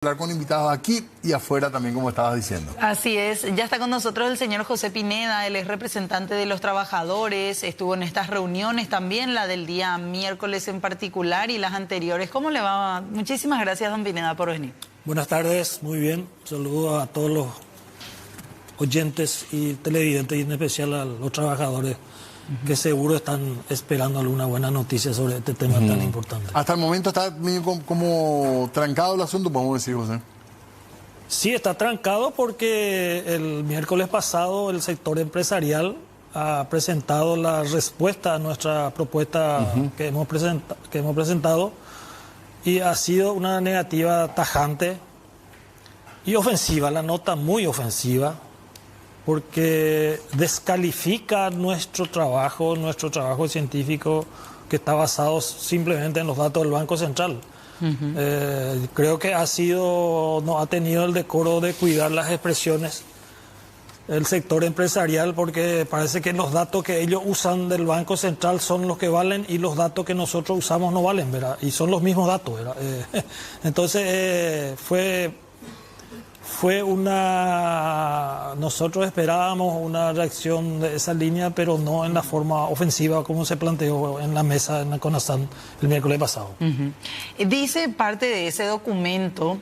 Hablar con invitados aquí y afuera también, como estabas diciendo. Así es, ya está con nosotros el señor José Pineda, él es representante de los trabajadores, estuvo en estas reuniones también, la del día miércoles en particular y las anteriores. ¿Cómo le va? Muchísimas gracias, don Pineda, por venir. Buenas tardes, muy bien. Saludo a todos los oyentes y televidentes y en especial a los trabajadores que seguro están esperando alguna buena noticia sobre este tema tan importante. Hasta el momento está medio como trancado el asunto, podemos decir, José. Sí, está trancado porque el miércoles pasado el sector empresarial ha presentado la respuesta a nuestra propuesta que hemos presentado y ha sido una negativa tajante y ofensiva, la nota muy ofensiva, porque descalifica nuestro trabajo científico que está basado simplemente en los datos del Banco Central. Creo que no ha tenido el decoro de cuidar las expresiones el sector empresarial, porque parece que los datos que ellos usan del Banco Central son los que valen y los datos que nosotros usamos no valen, ¿verdad? Y son los mismos datos, ¿verdad? Entonces nosotros esperábamos una reacción de esa línea, pero no en la forma ofensiva como se planteó en la mesa en la CONASAM el miércoles pasado. Dice parte de ese documento,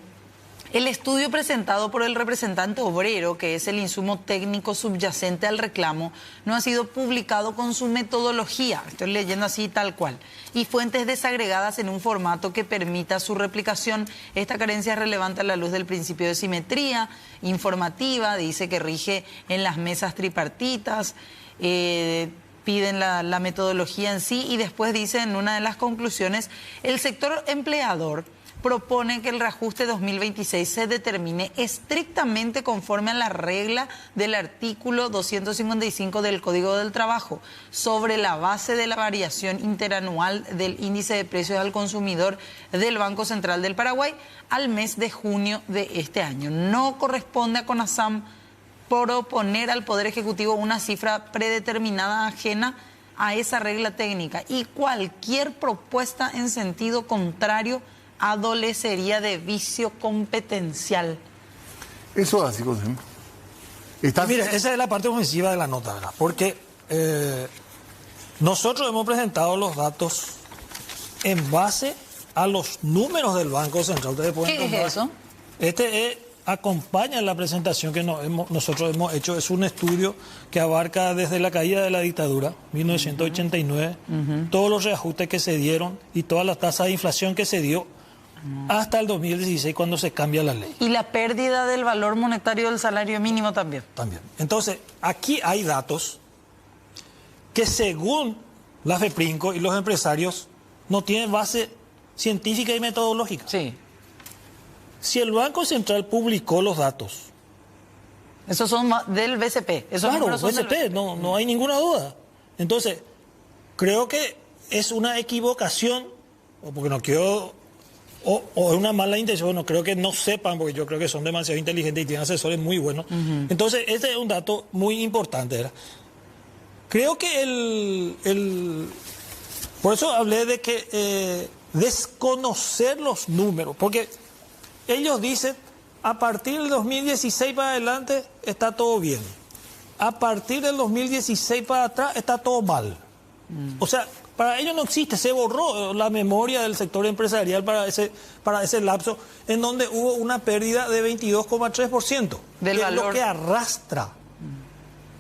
el estudio presentado por el representante obrero, que es el insumo técnico subyacente al reclamo, no ha sido publicado con su metodología, estoy leyendo así tal cual, y fuentes desagregadas en un formato que permita su replicación. Esta carencia es relevante a la luz del principio de simetría informativa, dice que rige en las mesas tripartitas, piden la metodología en sí, y después dice en una de las conclusiones, el sector empleador propone que el reajuste 2026 se determine estrictamente conforme a la regla del artículo 255 del Código del Trabajo, sobre la base de la variación interanual del índice de precios al consumidor del Banco Central del Paraguay al mes de junio de este año. No corresponde a CONASAM proponer al Poder Ejecutivo una cifra predeterminada ajena a esa regla técnica, y cualquier propuesta en sentido contrario adolecería de vicio competencial. Eso es así, José. Mira, esa es la parte ofensiva de la nota, ¿verdad? Porque nosotros hemos presentado los datos en base a los números del Banco Central. ¿Ustedes pueden ¿Qué es eso? Acompaña la presentación que nosotros hemos hecho. Es un estudio que abarca desde la caída de la dictadura, 1989, todos los reajustes que se dieron y toda la tasa de inflación que se dio hasta el 2016, cuando se cambia la ley. Y la pérdida del valor monetario del salario mínimo también. También. Entonces, aquí hay datos que según la FEPRINCO y los empresarios no tienen base científica y metodológica. Sí. Si el Banco Central publicó los datos... Esos son del BCP. Claro, BCP, no hay ninguna duda. Entonces, creo que es una equivocación, o porque no quiero... O es una mala intención, no creo que no sepan, porque yo creo que son demasiado inteligentes y tienen asesores muy buenos. Entonces, este es un dato muy importante, ¿verdad? Creo que por eso hablé de que desconocer los números, porque ellos dicen, a partir del 2016 para adelante está todo bien. A partir del 2016 para atrás está todo mal. O sea, para ellos no existe, se borró la memoria del sector empresarial para ese lapso, en donde hubo una pérdida de 22,3%, del valor, es lo que arrastra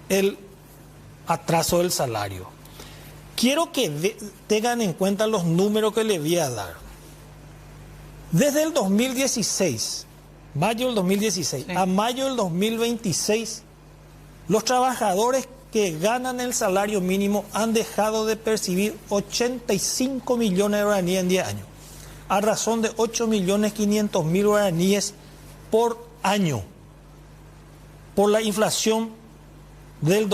el atraso del salario. Quiero que tengan en cuenta los números que les voy a dar. Desde el 2016, mayo del 2016, sí, a mayo del 2026, los trabajadores que ganan el salario mínimo han dejado de percibir 85 millones de guaraníes en 10 años, a razón de 8.500.000 guaraníes por año, por la inflación del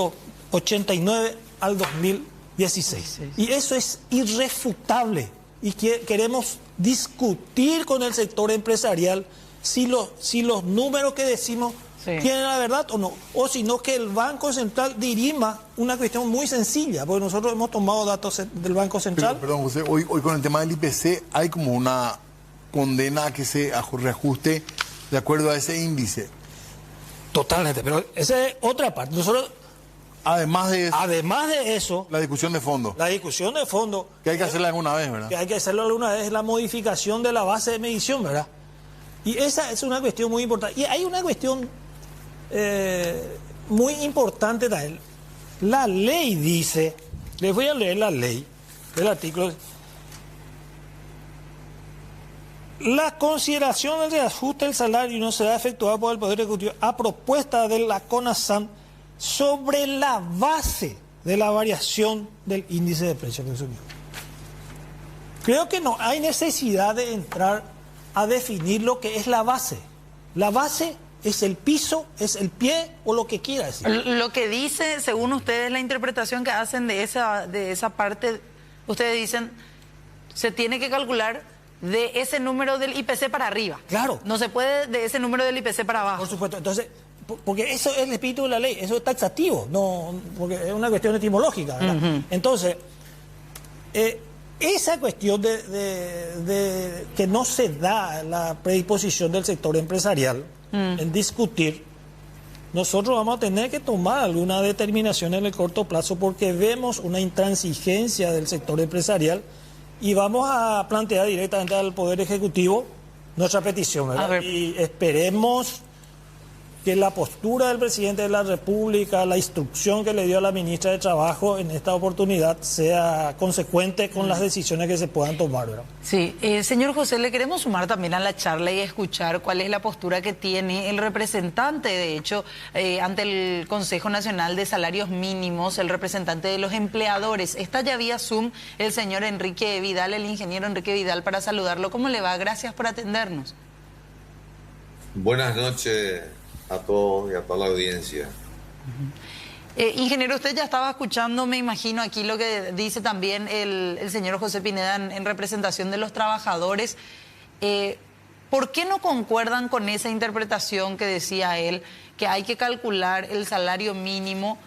89 al 2016. Y eso es irrefutable, y queremos discutir con el sector empresarial si los números que decimos tienen la verdad o no, o sino que el Banco Central dirima una cuestión muy sencilla, porque nosotros hemos tomado datos del Banco Central. Perdón, José, hoy con el tema del IPC hay como condena a que se reajuste de acuerdo a ese índice. Totalmente, pero esa es otra parte. Nosotros, Además de eso, la discusión de fondo, la discusión de fondo, que hay que hacerla alguna vez, ¿verdad? que hay que hacerlo alguna vez, es la modificación de la base de medición, ¿verdad? Y esa es una cuestión muy importante. Y hay una cuestión muy importante también. La ley dice, les voy a leer la ley del artículo. La consideración del reajuste del salario no será efectuada por el Poder Ejecutivo a propuesta de la CONASAM sobre la base de la variación del índice de precios consumidor. Creo que no hay necesidad de entrar a definir lo que es la base. La base es el piso, es el pie o lo que quiera decir. Lo que dice, según ustedes, la interpretación que hacen de esa parte, ustedes dicen, se tiene que calcular de ese número del IPC para arriba. Claro. No se puede de ese número del IPC para abajo. Por supuesto. Entonces, porque eso es el espíritu de la ley, eso es taxativo, no, porque es una cuestión etimológica, ¿verdad? Entonces, esa cuestión de que no se da la predisposición del sector empresarial en discutir, nosotros vamos a tener que tomar alguna determinación en el corto plazo porque vemos una intransigencia del sector empresarial y vamos a plantear directamente al Poder Ejecutivo nuestra petición, ¿verdad? Y esperemos que la postura del presidente de la República, la instrucción que le dio a la ministra de Trabajo en esta oportunidad sea consecuente con las decisiones que se puedan tomar, ¿verdad? Sí, señor José, le queremos sumar también a la charla y escuchar cuál es la postura que tiene el representante, de hecho, ante el Consejo Nacional de Salarios Mínimos, el representante de los empleadores. Está ya vía Zoom el señor Enrique Vidal, el ingeniero Enrique Vidal, para saludarlo. ¿Cómo le va? Gracias por atendernos. Buenas noches a todos y a toda la audiencia. Ingeniero, usted ya estaba escuchando, me imagino, aquí lo que dice también el señor José Pineda en representación de los trabajadores. ¿Por qué no concuerdan con esa interpretación que decía él, que hay que calcular el salario mínimo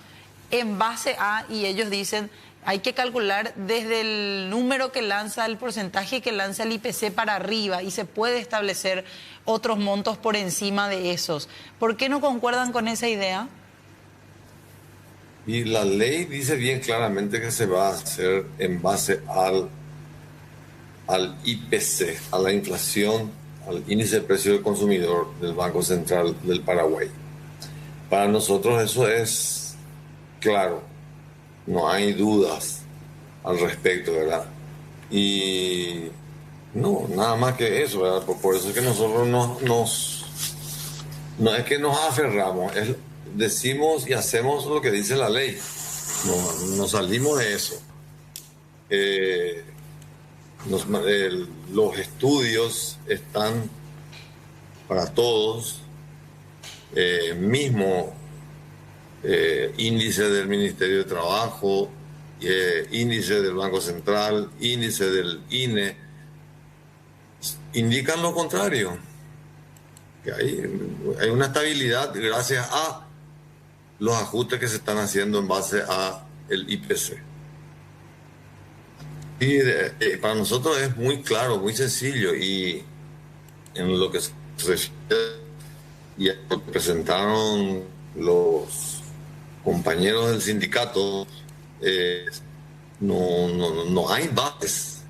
en base a, y ellos dicen, hay que calcular desde el número que lanza, el porcentaje que lanza el IPC para arriba y se puede establecer otros montos por encima de esos? ¿Por qué no concuerdan con esa idea? Y la ley dice bien claramente que se va a hacer en base al IPC, a la inflación, al índice de precio del consumidor del Banco Central del Paraguay. Para nosotros eso es claro, no hay dudas al respecto, ¿verdad? Y no, nada más que eso, ¿verdad? Por eso es que nosotros no es que nos aferramos, decimos y hacemos lo que dice la ley. No salimos de eso. Los estudios están para todos, mismo índice del Ministerio de Trabajo, índice del Banco Central, índice del INE, indican lo contrario, que hay una estabilidad gracias a los ajustes que se están haciendo en base a el IPC. Y para nosotros es muy claro, muy sencillo, y en lo que se refiere y a lo que presentaron los compañeros del sindicato, no hay bases.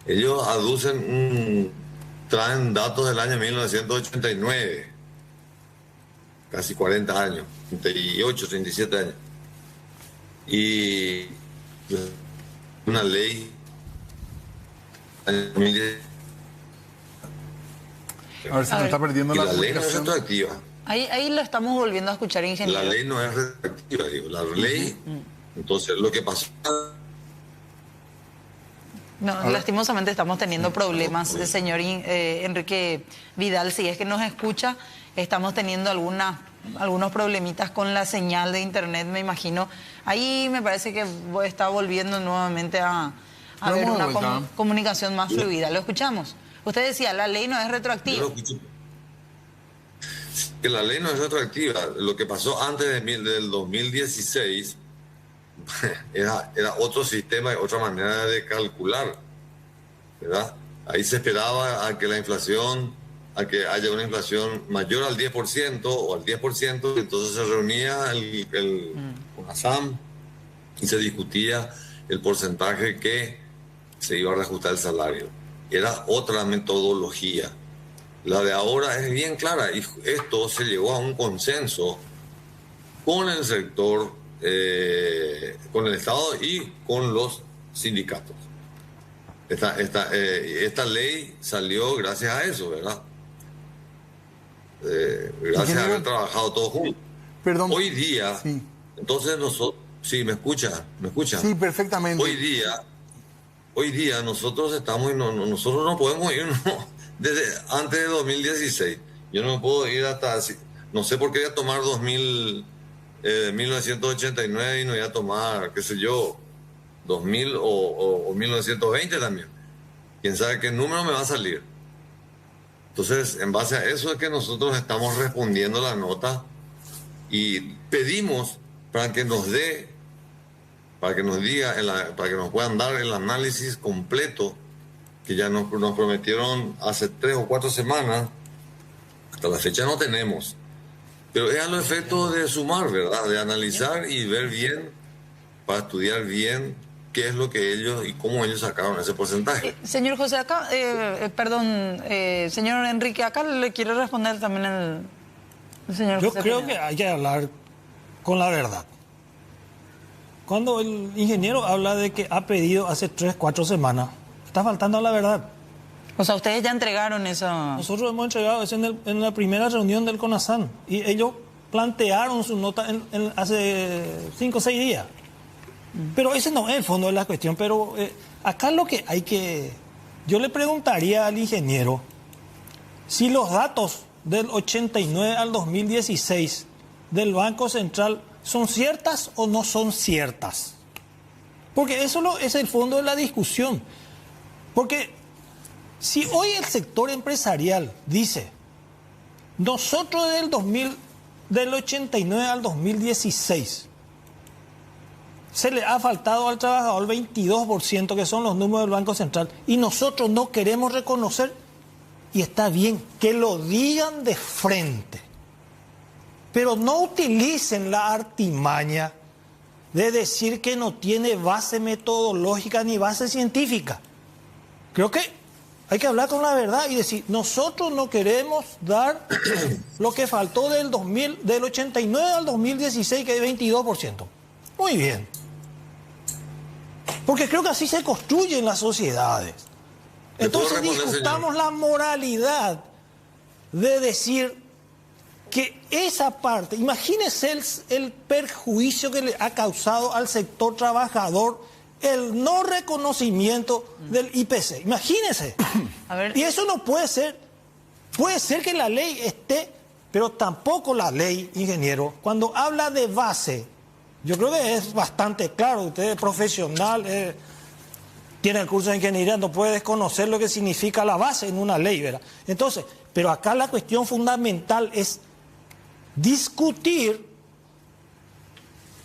Ellos traen datos del año 1989, casi 40 años, 38, 37 años. Y una ley A ver, se me está perdiendo la ley no es comunicación. retroactiva. Ahí lo estamos volviendo a escuchar, ingeniero. La ley no es retroactiva, digo. La ley, entonces lo que pasó... No, lastimosamente estamos teniendo problemas, señor Enrique Vidal, si es que nos escucha, estamos teniendo algunos problemitas con la señal de internet, me imagino. Ahí me parece que está volviendo nuevamente a haber una comunicación más fluida. ¿Lo escuchamos? Usted decía, la ley no es retroactiva. Que la ley no es retroactiva. Lo que pasó antes del 2016 era otro sistema y otra manera de calcular, ¿verdad? Ahí se esperaba a que la inflación, a que haya una inflación mayor al 10% o al 10%, entonces se reunía el CONASAM y se discutía el porcentaje que se iba a reajustar el salario. Era otra metodología. La de ahora es bien clara y esto se llegó a un consenso con el sector, con el Estado y con los sindicatos. Esta ley salió gracias a eso, ¿verdad? Gracias a haber trabajado todos juntos. Perdón. Hoy día, Sí. entonces nosotros, sí, me escucha. Sí, perfectamente. Hoy día nosotros estamos, nosotros no podemos irnos desde antes de 2016. Yo no me puedo ir hasta, no sé por qué voy a tomar 1989 y no voy a tomar, qué sé yo, 2000 o 1920 también. Quién sabe qué número me va a salir. Entonces, en base a eso es que nosotros estamos respondiendo la nota y pedimos para que nos dé, para que nos diga, para que nos puedan dar el análisis completo que ya nos prometieron hace 3 o 4 semanas. Hasta la fecha no tenemos. Pero es a los efectos de sumar, ¿verdad? De analizar y ver bien, para estudiar bien qué es lo que ellos y cómo ellos sacaron ese porcentaje. Señor José, acá, señor Enrique, acá le quiero responder también el señor Yo José creo Pineda. que hay que hablar con la verdad. Cuando el ingeniero habla de que ha pedido hace 3, 4 semanas, está faltando a la verdad. O sea, ustedes ya entregaron eso. Nosotros hemos entregado eso en la primera reunión del CONASAN y ellos plantearon su nota hace 5 o 6 días. Pero ese no es el fondo de la cuestión. Pero acá lo que hay que... Yo le preguntaría al ingeniero si los datos del 89 al 2016 del Banco Central son ciertas o no son ciertas. Porque eso es el fondo de la discusión. Porque si hoy el sector empresarial dice, nosotros del 89 al 2016, se le ha faltado al trabajador 22%, que son los números del Banco Central, y nosotros no queremos reconocer, y está bien, que lo digan de frente, pero no utilicen la artimaña de decir que no tiene base metodológica ni base científica. Creo que hay que hablar con la verdad y decir, nosotros no queremos dar lo que faltó del 89 al 2016, que es 22%. Muy bien. Porque creo que así se construyen las sociedades. Entonces discutamos la moralidad de decir que esa parte, imagínese el perjuicio que le ha causado al sector trabajador el no reconocimiento del IPC. Imagínese. A ver. Y eso no puede ser. Puede ser que la ley esté, pero tampoco la ley, ingeniero, cuando habla de base, yo creo que es bastante claro. Usted es profesional, tiene el curso de ingeniería, no puede desconocer lo que significa la base en una ley, ¿verdad? Entonces, pero acá la cuestión fundamental es discutir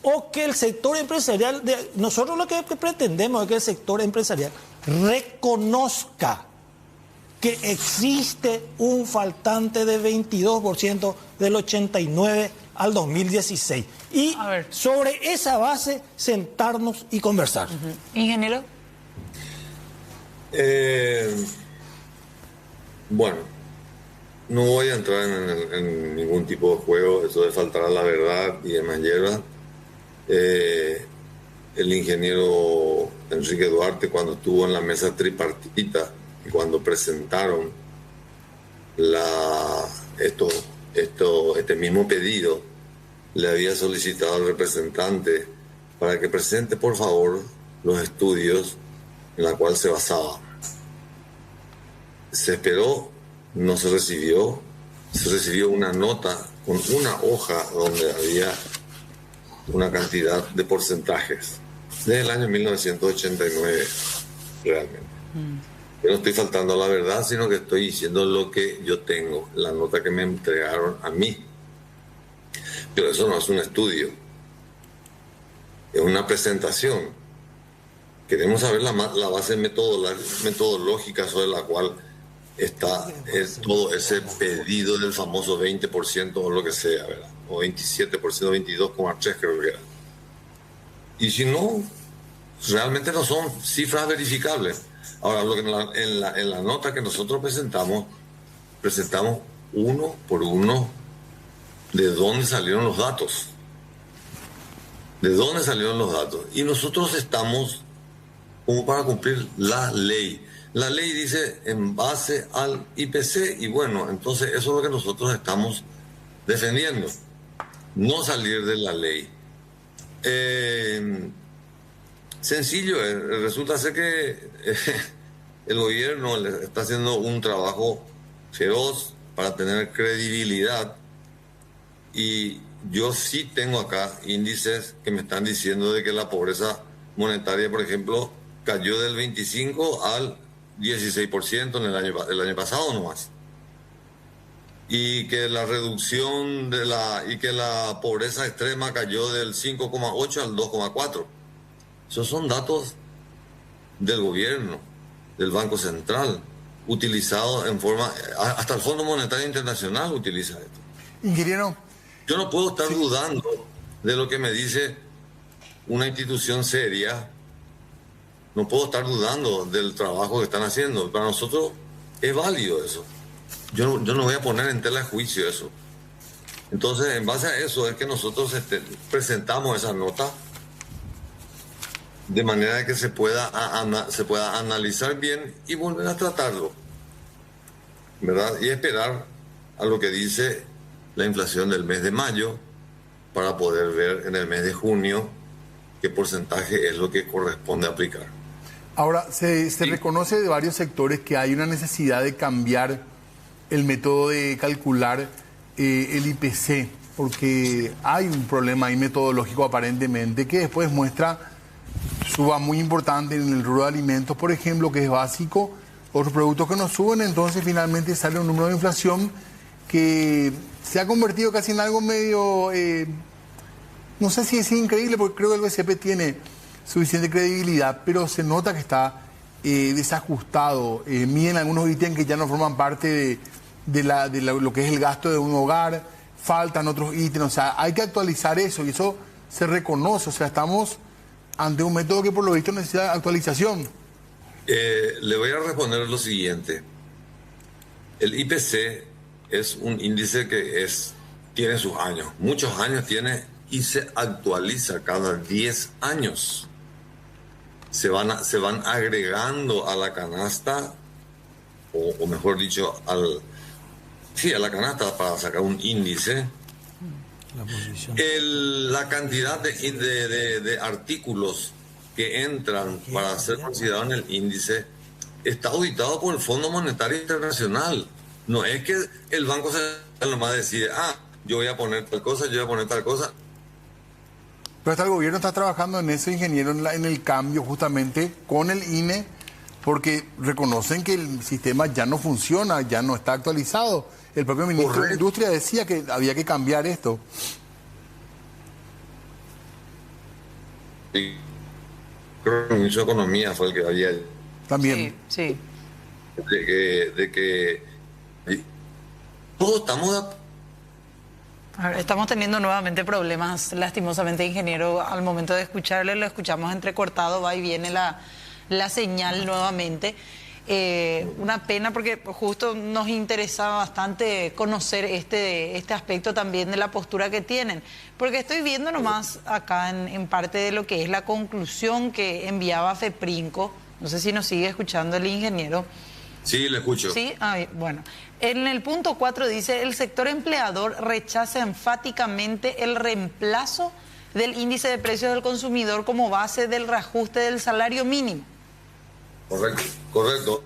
o que el sector empresarial, nosotros lo que pretendemos es que el sector empresarial reconozca que existe un faltante de 22% del 89 al 2016. Y sobre esa base sentarnos y conversar. Ingeniero. Bueno, no voy a entrar en ningún tipo de juego, eso de faltar a la verdad y demás hierba. El ingeniero Enrique Duarte, cuando estuvo en la mesa tripartita y cuando presentaron este mismo pedido, le había solicitado al representante para que presente por favor los estudios en la cual se basaba. Se esperó, no se recibió una nota con una hoja donde había una cantidad de porcentajes desde el año 1989 realmente. Yo no estoy faltando a la verdad, sino que estoy diciendo lo que yo tengo, la nota que me entregaron a mí. Pero eso no es un estudio, es una presentación Queremos saber la base metodológica sobre la cual está todo ese pedido del famoso 20% o lo que sea, ¿verdad? O 27%, 22,3% creo que era. Y si no, realmente no son cifras verificables. Ahora, lo que en la nota que nosotros presentamos uno por uno de dónde salieron los datos. De dónde salieron los datos. Y nosotros estamos como para cumplir la ley. La ley dice en base al IPC y bueno, entonces eso es lo que nosotros estamos defendiendo. No salir de la ley. Sencillo, resulta ser que el gobierno está haciendo un trabajo feroz para tener credibilidad y yo sí tengo acá índices que me están diciendo de que la pobreza monetaria, por ejemplo, cayó del 25 al 16% en el año pasado nomás. Y que la reducción y que la pobreza extrema cayó del 5,8 al 2,4. Esos son datos del gobierno, del Banco Central, utilizados en forma, hasta el Fondo Monetario Internacional utiliza esto. Ingeniero. Yo no puedo estar dudando de lo que me dice una institución seria. No puedo estar dudando del trabajo que están haciendo. Para nosotros es válido eso. Yo no voy a poner en tela de juicio eso. Entonces, en base a eso es que nosotros presentamos esa nota de manera que se pueda analizar bien y volver a tratarlo, ¿verdad? Y esperar a lo que dice la inflación del mes de mayo para poder ver en el mes de junio qué porcentaje es lo que corresponde aplicar. Ahora, se reconoce de varios sectores que hay una necesidad de cambiar el método de calcular el IPC, porque hay un problema ahí metodológico aparentemente que después muestra suba muy importante en el rubro de alimentos, por ejemplo, que es básico, otros productos que no suben, entonces finalmente sale un número de inflación que se ha convertido casi en algo medio, no sé si es increíble, porque creo que el BCP tiene suficiente credibilidad, pero se nota que está desajustado. Miden algunos ítems que ya no forman parte de lo que es el gasto de un hogar, faltan otros ítems, o sea, hay que actualizar eso y eso se reconoce, o sea, estamos ante un método que por lo visto necesita actualización. Le voy a responder lo siguiente. El IPC es un índice que tiene sus años, muchos años tiene y se actualiza cada 10 años. Se van agregando a la canasta, o mejor dicho, a la canasta para sacar un índice. La cantidad de artículos que entran para ser considerados en el índice está auditado por el Fondo Monetario Internacional. No es que el Banco Central nomás decide, yo voy a poner tal cosa, yo voy a poner tal cosa. Pero hasta el gobierno está trabajando en eso, ingeniero, en el cambio justamente con el INE, porque reconocen que el sistema ya no funciona, ya no está actualizado. El propio ministro de Industria decía que había que cambiar esto. Sí. Creo que el ministro de Economía fue el que había... También. Sí. De que todos estamos... A ver, estamos teniendo nuevamente problemas, lastimosamente, ingeniero. Al momento de escucharle, lo escuchamos entrecortado, va y viene la señal nuevamente. Una pena porque justo nos interesaba bastante conocer este aspecto también de la postura que tienen, porque estoy viendo nomás acá en parte de lo que es la conclusión que enviaba FEPRINCO. No sé si nos sigue escuchando el ingeniero. Sí, le escucho. Sí, bueno. En el punto 4 dice, el sector empleador rechaza enfáticamente el reemplazo del índice de precios del consumidor como base del reajuste del salario mínimo. Correcto.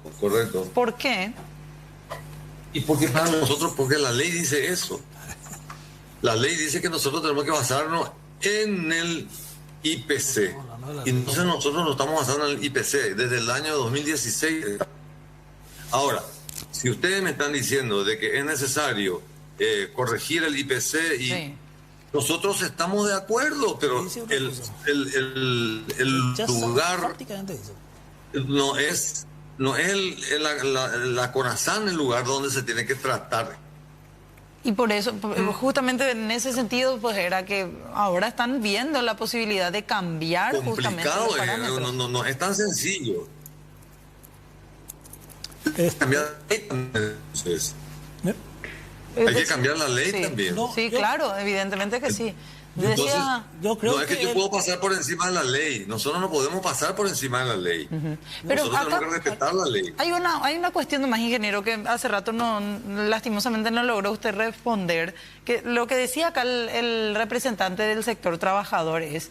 ¿Por qué? Y porque para nosotros, porque la ley dice eso. La ley dice que nosotros tenemos que basarnos en el IPC. Y entonces nosotros nos estamos basando en el IPC desde el año 2016. Ahora, si ustedes me están diciendo de que es necesario corregir el IPC y... Sí. nosotros estamos de acuerdo, pero Dice una cosa. el Ya sabe lugar prácticamente eso. no es la CONASAN el lugar donde se tiene que tratar. Y por eso, justamente en ese sentido, pues era que ahora están viendo la posibilidad de cambiar justamente Complicado, los parámetros. no es tan sencillo. Este, Cambiar la ley también, entonces. Hay que cambiar la ley Sí. también. No, Sí, yo- claro, evidentemente que sí. Entonces, Decía, yo creo no es que yo él- puedo pasar por encima de la ley. Nosotros no podemos pasar por encima de la ley. Pero Nosotros acá- tenemos que respetar la ley. hay una cuestión de más, ingeniero, que hace rato lastimosamente no logró usted responder, que lo que decía acá el representante del sector trabajador es,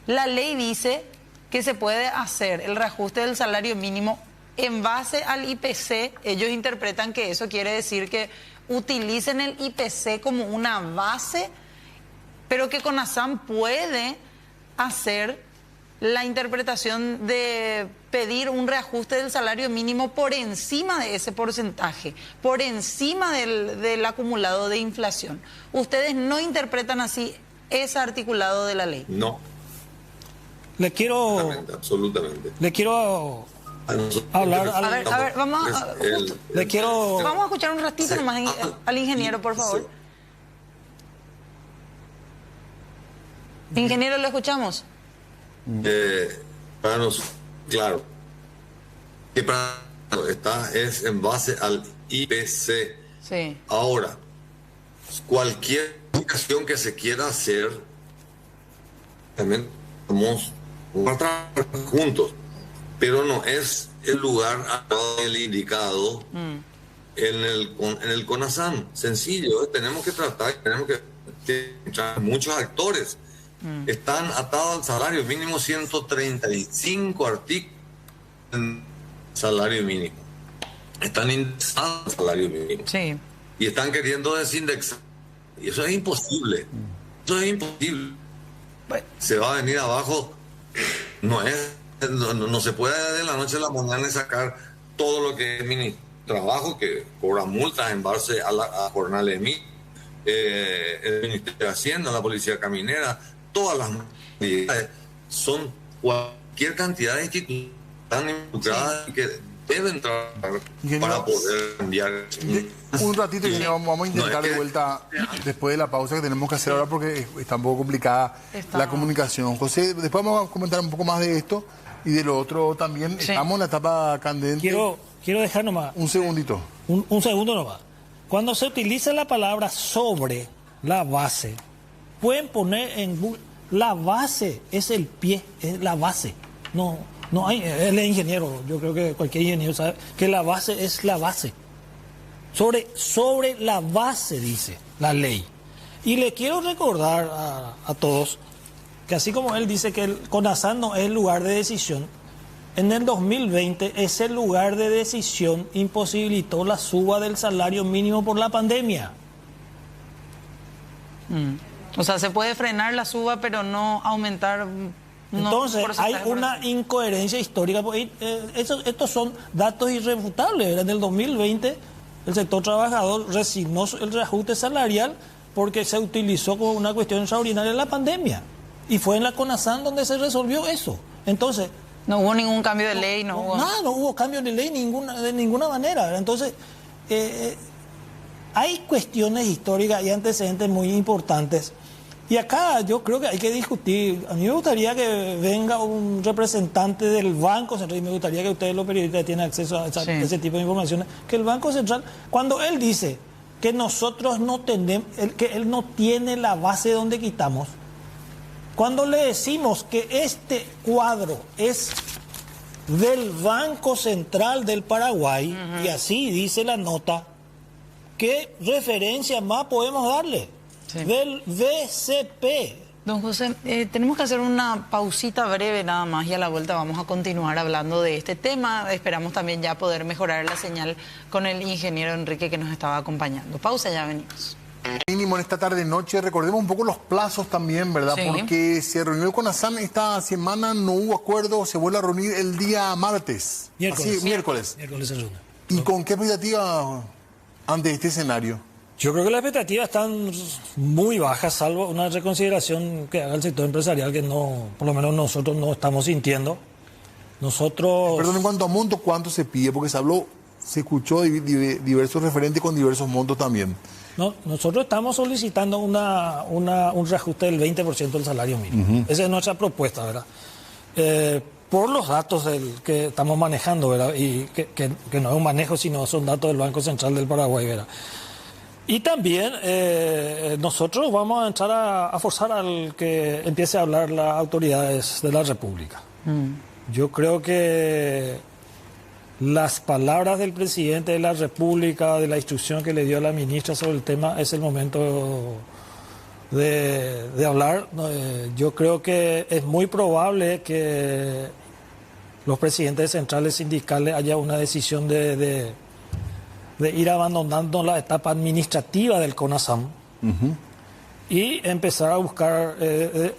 la ley dice que se puede hacer el reajuste del salario mínimo en base al IPC. Ellos interpretan que eso quiere decir que utilicen el IPC como una base, pero que CONASAN puede hacer la interpretación de pedir un reajuste del salario mínimo por encima de ese porcentaje, por encima del acumulado de inflación. Ustedes no interpretan así ese articulado de la ley. No, le quiero absolutamente. hablar A ver, vamos a, vamos a escuchar un ratito nomás al ingeniero, por favor. Ingeniero, ¿lo escuchamos? Para nosotros, claro, que para es en base al IPC. Sí. Ahora, cualquier modificación que se quiera hacer, también vamos a trabajar juntos, pero no es el lugar el indicado en el CONASAN. Sencillo, tenemos que tratar, tenemos que entrar muchos actores. Están atados al salario mínimo 135 artículos en salario mínimo. Están indexados al salario mínimo. Sí. Y están queriendo desindexar. Y eso es imposible. Eso es imposible. Bueno. Se va a venir abajo. No se puede de la noche a la mañana sacar todo lo que es ministro de trabajo, que cobra multas en base a la jornada de mí, el Ministerio de Hacienda, la Policía Caminera, todas las entidades, son cualquier cantidad de instituciones tan involucradas que deben trabajar para poder cambiar. Un ratito y vamos a intentar de vuelta después de la pausa que tenemos que hacer ahora porque está un poco complicada la comunicación. José, después vamos a comentar un poco más de esto y de lo otro también. Sí. Estamos en la etapa candente. quiero dejar nomás Un segundito. un segundo nomás. Cuando se utiliza la palabra sobre la base, pueden poner en Google, la base es el pie, es la base. No hay, él es ingeniero, yo creo que cualquier ingeniero sabe que la base es la base. Sobre la base, dice la ley. Y le quiero recordar a todos que así como él dice que el CONASAN no es el lugar de decisión, en el 2020 ese lugar de decisión imposibilitó la suba del salario mínimo por la pandemia. O sea, se puede frenar la suba, pero no aumentar. Entonces, hay porcentaje por una encima. incoherencia histórica. Estos son datos irrefutables. En el 2020, el sector trabajador resignó el reajuste salarial porque se utilizó como una cuestión extraordinaria en la pandemia. Y fue en la CONASAN donde se resolvió eso. Entonces, No hubo ningún cambio de ley, no hubo. nada, no hubo cambio de ley de ninguna manera, ¿verdad? Entonces, hay cuestiones históricas y antecedentes muy importantes. Y acá yo creo que hay que discutir. A mí me gustaría que venga un representante del Banco Central, y me gustaría que ustedes los periodistas tienen acceso a ese tipo de informaciones, que el Banco Central, cuando él dice que nosotros no tenemos, que él no tiene la base donde quitamos, cuando le decimos que este cuadro es del Banco Central del Paraguay, y así dice la nota, ¿qué referencia más podemos darle? Sí. Del BCP. Don José, tenemos que hacer una pausita breve nada más y a la vuelta vamos a continuar hablando de este tema. Esperamos también ya poder mejorar la señal con el ingeniero Enrique que nos estaba acompañando. Pausa, ya venimos. Mínimo en esta tarde-noche, recordemos un poco los plazos también, ¿verdad? Sí. Porque se reunió el CONASAN esta semana, no hubo acuerdo, se vuelve a reunir el día martes. Miércoles. Así, miércoles. Miércoles se reúne. ¿Y con qué expectativa ante este escenario? Yo creo que las expectativas están muy bajas, salvo una reconsideración que haga el sector empresarial que no, por lo menos nosotros no estamos sintiendo. Nosotros... Perdón, en cuanto a monto, ¿cuánto se pide? Porque se escuchó diversos referentes con diversos montos también. No, nosotros estamos solicitando un reajuste del 20% del salario mínimo. Esa es nuestra propuesta, ¿verdad? Por los datos que estamos manejando, ¿verdad? Y que no es un manejo, sino son datos del Banco Central del Paraguay, ¿verdad? Y también nosotros vamos a entrar a forzar al que empiece a hablar las autoridades de la República. Yo creo que las palabras del presidente de la República, de la instrucción que le dio a la ministra sobre el tema, es el momento de hablar. Yo creo que es muy probable que los presidentes centrales sindicales haya una decisión de ir abandonando la etapa administrativa del CONASAM y empezar a buscar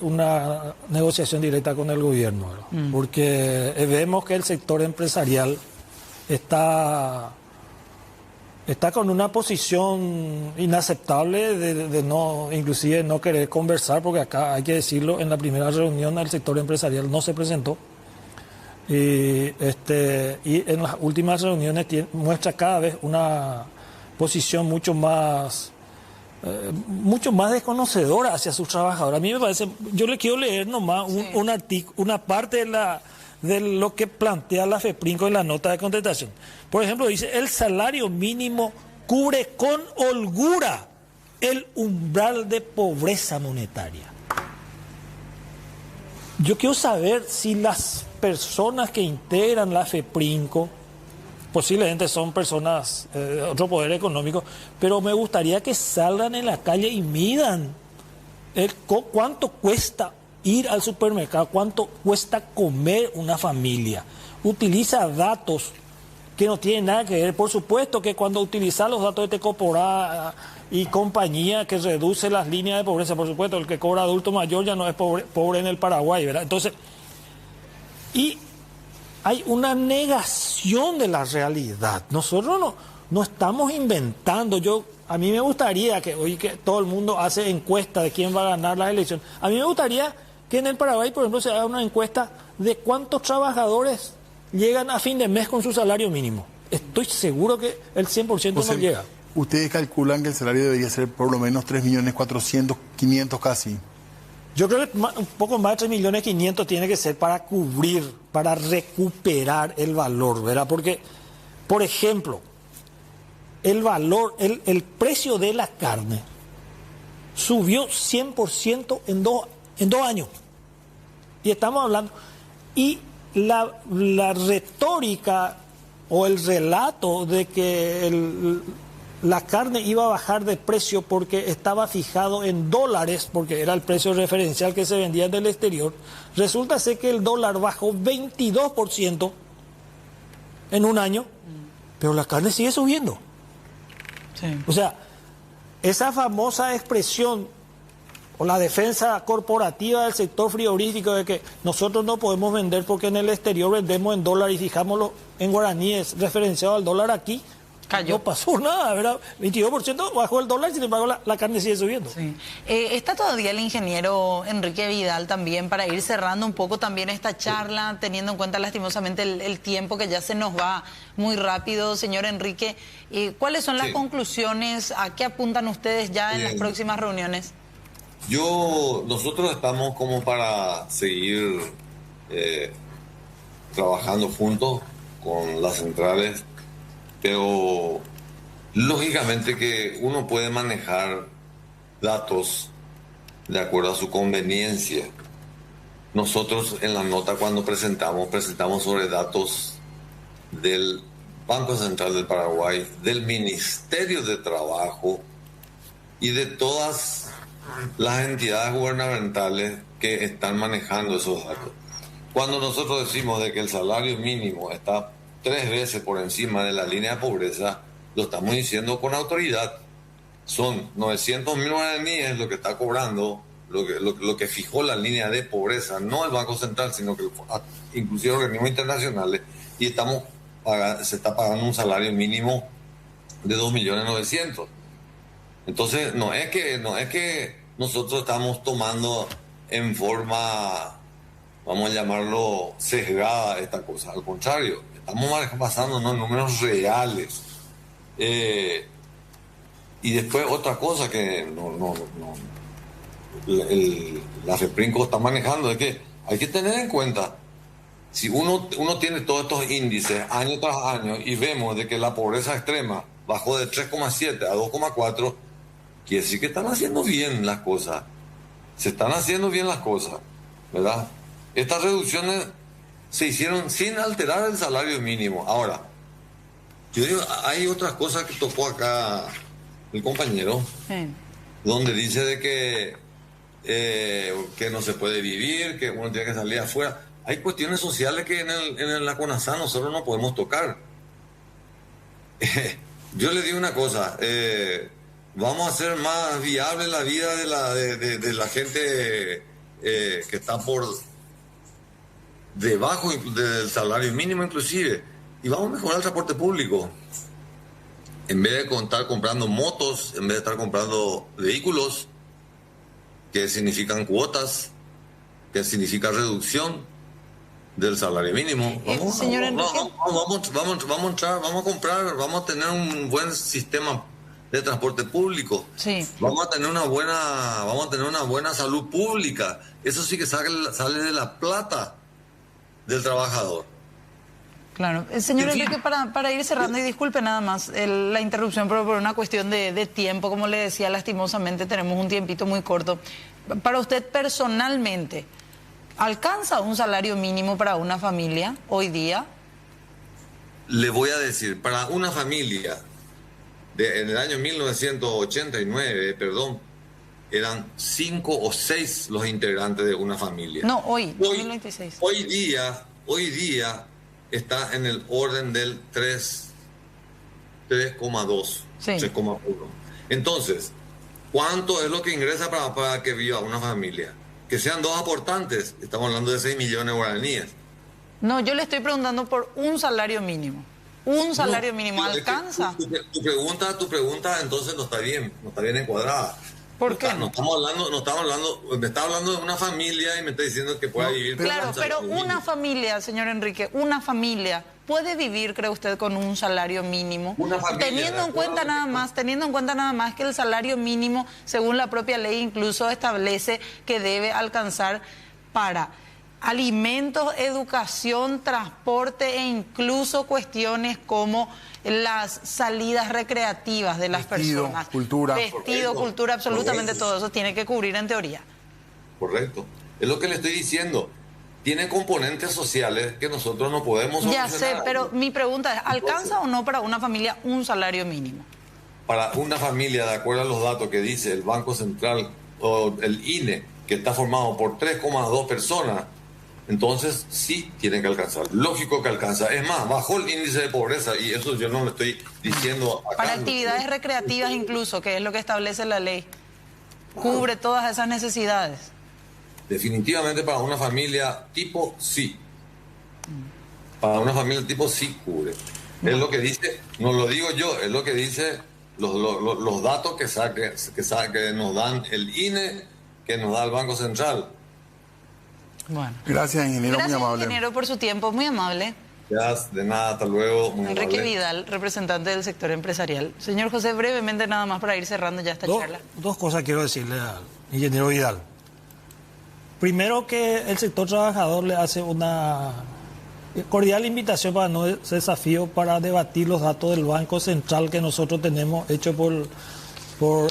una negociación directa con el gobierno, porque vemos que el sector empresarial está con una posición inaceptable de no, inclusive no querer conversar, porque acá hay que decirlo, en la primera reunión el sector empresarial no se presentó. Y en las últimas reuniones muestra cada vez una posición mucho más desconocedora hacia sus trabajadores. A mí me parece, yo le quiero leer nomás un artículo, una parte de lo que plantea la FEPRINCO en la nota de contestación. Por ejemplo, dice: el salario mínimo cubre con holgura el umbral de pobreza monetaria. Yo quiero saber si las personas que integran la FEPRINCO posiblemente son personas de otro poder económico, pero me gustaría que salgan en la calle y midan cuánto cuesta ir al supermercado, cuánto cuesta comer una familia. Utiliza datos que no tienen nada que ver. Por supuesto que cuando utilizas los datos de Tecoporá y compañía que reduce las líneas de pobreza, por supuesto, el que cobra adulto mayor ya no es pobre en el Paraguay, ¿verdad? Entonces, y hay una negación de la realidad. Nosotros no estamos inventando. A mí me gustaría que hoy que todo el mundo hace encuesta de quién va a ganar las elecciones. A mí me gustaría que en el Paraguay, por ejemplo, se haga una encuesta de cuántos trabajadores llegan a fin de mes con su salario mínimo. Estoy seguro que el 100% no llega. Ustedes calculan que el salario debería ser por lo menos 3.400.000, casi. Yo creo que un poco más de 3.500.000 tiene que ser para cubrir, para recuperar el valor, ¿verdad? Porque, por ejemplo, el valor, el precio de la carne subió 100% en dos años. Y estamos hablando... Y la retórica o el relato de que la carne iba a bajar de precio porque estaba fijado en dólares, porque era el precio referencial que se vendía del exterior, resulta ser que el dólar bajó 22% en un año, pero la carne sigue subiendo. Sí. O sea, esa famosa expresión o la defensa corporativa del sector frigorífico de que nosotros no podemos vender porque en el exterior vendemos en dólar y fijámoslo en guaraníes referenciado al dólar, aquí cayó. No pasó nada, ¿verdad? 22% bajó el dólar, sin embargo la carne sigue subiendo. Sí. Está todavía el ingeniero Enrique Vidal también para ir cerrando un poco también esta charla, teniendo en cuenta lastimosamente el tiempo que ya se nos va muy rápido. Señor Enrique, ¿cuáles son las conclusiones? ¿A qué apuntan ustedes ya en las próximas reuniones? Nosotros estamos como para seguir trabajando juntos con las centrales, pero lógicamente que uno puede manejar datos de acuerdo a su conveniencia. Nosotros en la nota cuando presentamos sobre datos del Banco Central del Paraguay, del Ministerio de Trabajo y de todas las entidades gubernamentales que están manejando esos datos. Cuando nosotros decimos de que el salario mínimo está 3 veces por encima de la línea de pobreza, lo estamos diciendo con autoridad. Son 900.000 guaraníes lo que está cobrando, lo que fijó la línea de pobreza, no el Banco Central, sino que inclusive organismos internacionales, y se está pagando un salario mínimo de 2.900.000. Entonces, no es que nosotros estamos tomando en forma, vamos a llamarlo, sesgada esta cosa. Al contrario, estamos basándonos en números reales. Y después otra cosa que la FEPRINCO está manejando es que hay que tener en cuenta, si uno tiene todos estos índices año tras año y vemos de que la pobreza extrema bajó de 3,7 a 2,4, quiere decir que están haciendo bien las cosas. Se están haciendo bien las cosas, ¿verdad? Estas reducciones se hicieron sin alterar el salario mínimo. Ahora, yo digo, hay otras cosas que tocó acá el compañero, donde dice de que no se puede vivir, que uno tiene que salir afuera. Hay cuestiones sociales que en la CONASA nosotros no podemos tocar. Yo le digo una cosa, vamos a hacer más viable la vida de la gente que está por debajo del salario mínimo inclusive, y vamos a mejorar el transporte público. En vez de estar comprando motos, en vez de estar comprando vehículos que significan cuotas, que significa reducción del salario mínimo. Vamos a comprar, vamos a tener un buen sistema de transporte público. Sí. Vamos a tener una buena salud pública. Eso sí que sale de la plata del trabajador. Claro. Señor Enrique, para ir cerrando, y disculpe nada más la interrupción, pero por una cuestión de tiempo, como le decía, lastimosamente tenemos un tiempito muy corto. Para usted personalmente, ¿alcanza un salario mínimo para una familia hoy día? Le voy a decir, para una familia en el año 1989, eran 5 o 6 los integrantes de una familia. No, hoy 2026. Hoy día está en el orden del 3,2, sí. 3,1. Entonces, ¿cuánto es lo que ingresa para que viva una familia? Que sean 2 aportantes, estamos hablando de 6 millones de guaraníes. No, yo le estoy preguntando por un salario mínimo. ¿Un salario mínimo alcanza? Tu pregunta entonces no está bien encuadrada. ¿Por qué? Me está hablando de una familia y me está diciendo que pueda vivir. Claro, pero una familia, señor Enrique, una familia puede vivir, ¿cree usted, con un salario mínimo? Una familia, teniendo en cuenta nada más que el salario mínimo, según la propia ley, incluso establece que debe alcanzar para alimentos, educación, transporte e incluso cuestiones como las salidas recreativas de las personas. Cultura. Vestido, cultura, absolutamente todo eso tiene que cubrir en teoría. Correcto. Es lo que le estoy diciendo. Tiene componentes sociales que nosotros no podemos Ya solucionar. sé, pero mi pregunta es, ¿alcanza o no para una familia un salario mínimo? Para una familia, de acuerdo a los datos que dice el Banco Central o el INE, que está formado por 3,2 personas, entonces sí tienen que alcanzar. Lógico que alcanza. Es más, bajó el índice de pobreza y eso yo no lo estoy diciendo acá. Para actividades recreativas incluso, que es lo que establece la ley. Cubre todas esas necesidades. Definitivamente para una familia tipo sí. Para una familia tipo sí cubre. Es lo que dice, no lo digo yo, es lo que dice los datos que nos dan el INE, que nos da el Banco Central. Bueno. Gracias, ingeniero, Gracias, muy amable. ingeniero, por su tiempo, muy amable. Ya, de nada, hasta luego. Muy Enrique amable. Vidal, representante del sector empresarial. Señor José, brevemente nada más para ir cerrando ya esta charla. Dos cosas quiero decirle al ingeniero Vidal. Primero, que el sector trabajador le hace una cordial invitación para no desafío para debatir los datos del Banco Central que nosotros tenemos hecho por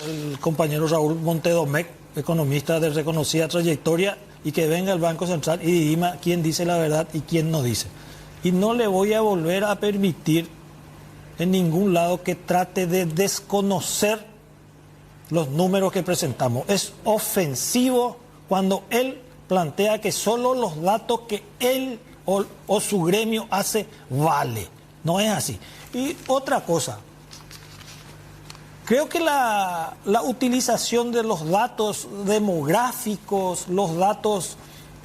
el compañero Raúl Montedomec, economista de reconocida trayectoria, y que venga el Banco Central y dirima quién dice la verdad y quién no dice. Y no le voy a volver a permitir en ningún lado que trate de desconocer los números que presentamos. Es ofensivo cuando él plantea que solo los datos que él o su gremio hace vale. No es así. Y otra cosa, creo que la utilización de los datos demográficos, los datos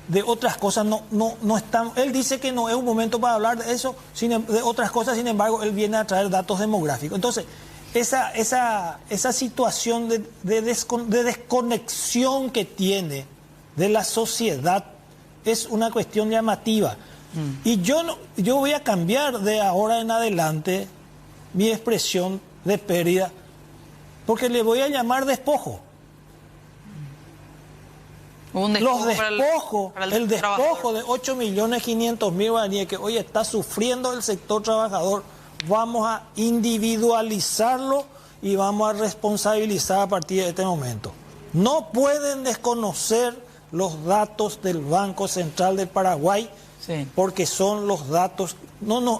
de otras cosas, no están. Él dice que no es un momento para hablar de eso, de otras cosas, sin embargo, él viene a traer datos demográficos. Entonces, esa situación de desconexión que tiene de la sociedad es una cuestión llamativa. Y yo voy a cambiar de ahora en adelante mi expresión de pérdida, porque le voy a llamar despojo. Los despojos, el despojo de 8.500.000 guaraníes que hoy está sufriendo el sector trabajador, vamos a individualizarlo y vamos a responsabilizar a partir de este momento. No pueden desconocer los datos del Banco Central del Paraguay, sí, porque son los datos.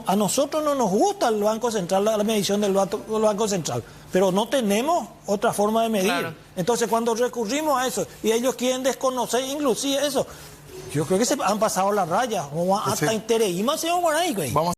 A nosotros no nos gusta el Banco Central, la medición del Banco Central, pero no tenemos otra forma de medir. Claro. Entonces, cuando recurrimos a eso y ellos quieren desconocer inclusive eso, yo creo que se han pasado la raya. Hasta interés. Vamos